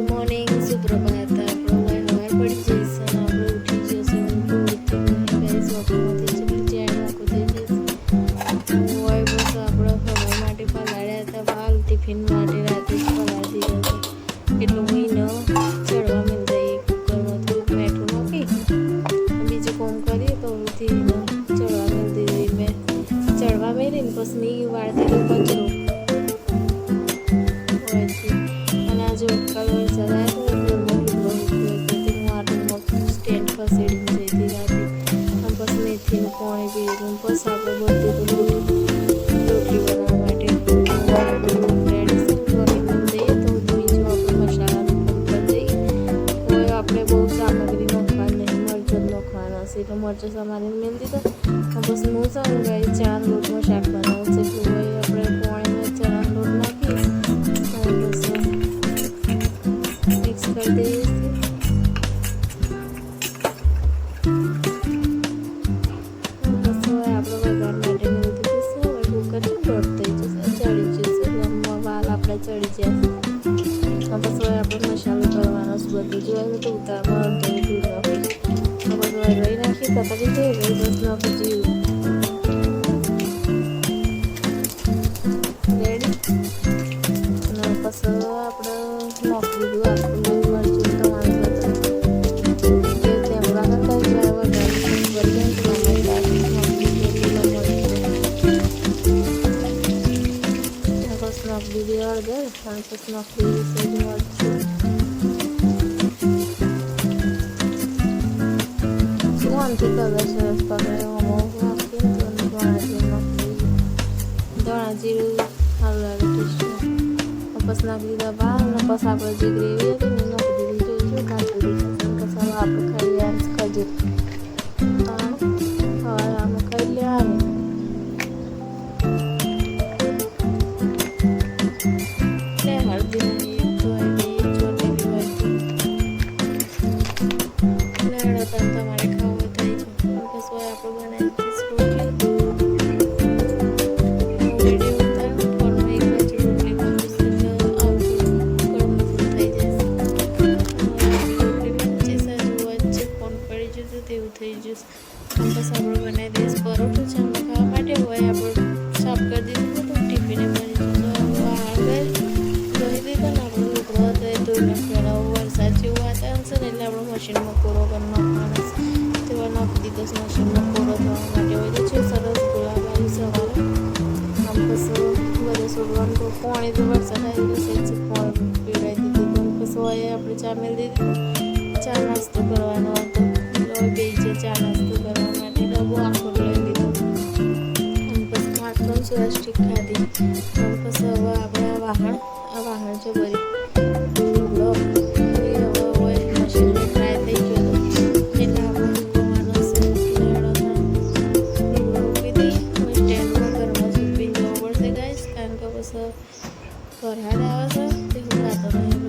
Morning, સુપ્રભાત. આપણો સવાર પડી જઈશ અને આપણે ઉઠી જઈશું. ગાઈસ ઓફિસમાંથી ચલી જાય આખું થઈ જશે. હોય બસ આપણે સવાર માટે પલાળ્યા હતા. બાલ ટિફિન માટે રાતે જ પલાળી દીધા હતા. એટલું મહિનો ચડવા મિલ જાય કુકરમાં થોડુંક મેઠું નાખી બીજું કોમ કરીએ તો ચડવા મિલ દીધી. મેં ચડવા મેળીને પછી મેં વાળતી તો કચરો जो कल वरसाद आया तो घરમાં લુગડો કરતી હું આટલું સ્ટેન્ડ ખસેડીને જઈતી રાતે. આમ પછી મેથીનું પાણી પીધું. પછી આપણે બધું તો રોટલી બનાવવા માટે રેડી કરીને જઈએ તો બીજું આપણે મસાલાનું કામ કરી દઈએ. કોઈ આપણે બહુ સામગ્રી નાખવાની નહીં, મરચો જ નાખવાના હશે એટલે મરચો સમારીને મેળ દીધો. પછી હું ચાલું ગાઈ ચાર લોટમાં શાક બનાવું છે એટલે હોય આપણે પાણીમાં ચણાનો લોટ નાખી कर दे बस આપણે વઘાર માટે મેળવી દીધું છે. હવે કુકર દોઢ થઈ જશે, ચડી જશે એટલે વાલ આપણે ચડી જશે. બસ હવે આપણે મસાલો કરવાનો છે. બધું જોયું તો ઉતારમાં અડધું દૂધ નાખી બધું રહી નાખી તપડી જાય બસ નાખી જીવું રેડી. અને પછી આપણે નાખી દીધું આખું દીધી હળદર અને પછી નાખી દીધી સેજ મરચું. સુવાનથી કલર સરસ પકડે અમુક નાખીને તો ધોણા જીરું નાખી દીધું. ધોણા જીરું સારું લાગે ટેસ્ટમાં. પછી નાખી દીધા ભાત અને પછી આપણે જે ગ્રેવી હતી ને નાખી દીધી. જોઈશું નાખી દીધી પછી આપણે ખાઈ લેવાનું ખજૂર હવે આમાં ખાઈ લેવાનું. તમારે ખાવું થઈ જાય બસ હોય આપણે બનાવી દઈશ રોટલી. ફોનમાં એક બાજુ રોટલી બનશે એટલે આવું ગરમ થઈ જશે. રોટલી બની જશે વચ્ચે ફોન પડી જશે તેવું થઈ જશે. બસ આપણે બનાવી દઈશ પરોઠું છે અમે ખાવા માટે. હોય આપણે સાફ કરી દીધું તો ટિફિને બની જશે. આગળ ધોઈ દીધા ને આપણે લુગડો હતો એ ધોઈ નાખવાના. વરસાદ જેવું વાતાવરણ છે ને એટલે આપણે મશીનમાં કોરો કરી નાખવાના છે. તેવા નાખી દીધો મશીનમાં કોરો થવા માટે. હોય તો છે સરસ ગુલાબાની સવારે આમ પછી બધે છોડવાનું તો પાણી તો વરસાદ આવી જશે પાણી પીવડાવી દીધું. પછી હોય આપણે ચા મેળ દીધી. ચા નાસ્તો કરવાનો હતો એટલે બે છે ચા નાસ્તો કરવા માટે ડબ્બો આખો લઈ લીધો. અને પછી ખાટલું સ્વસ્ટિક ખાધી. અને પછી હવે આપણે આ વાહણ છે બધી લુગડો ઘર હાડ આવે છે તે હું ખાતો નહીં.